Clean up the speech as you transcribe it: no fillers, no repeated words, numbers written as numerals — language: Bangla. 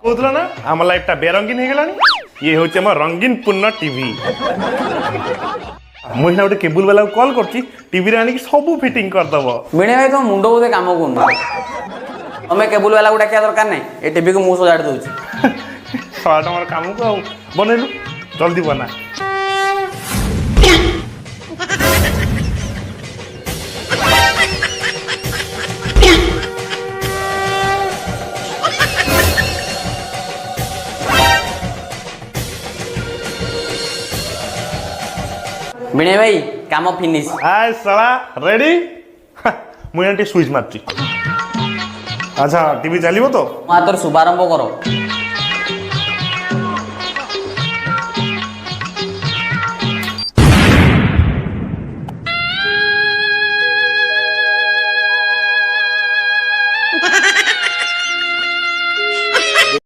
কହୁছিল না আমার লাইফটা বেরঙ্গিন হয়ে গেলানি ইয়ে হচ্ছে আমার রঙ্গিন পূর্ণ টিভি মুই না গোটে কেবুল বালাকে কল করছি টিভিরে আনিকি সবু ফিটিং করদেব বিনে ভাই তো মুন্ড বোধে কাম করুন তুমি কেবুল বালাକୁ ଡାକିବା ଦରକାର ନାହିଁ ଏ ଟିଭିକୁ ମୁଁ ସଜାଡ଼ି ଦଉଛି 100 ଟଙ୍କାର କାମକୁ ଆଉ ବନେଇଲୁ ଜଲ୍ଦି ବନା ବିଣେ ଭାଇ କାମ ଫିନିଶ ଆଏ ସାଳା ରେଡି ମୁଁ ଏଠି ସୁଇଚ୍ ମାରୁଛି ଆଚ୍ଛା টিভি ଚାଲିବ ତ ମୋ ହାତରେ ଶୁଭାରମ୍ଭ କର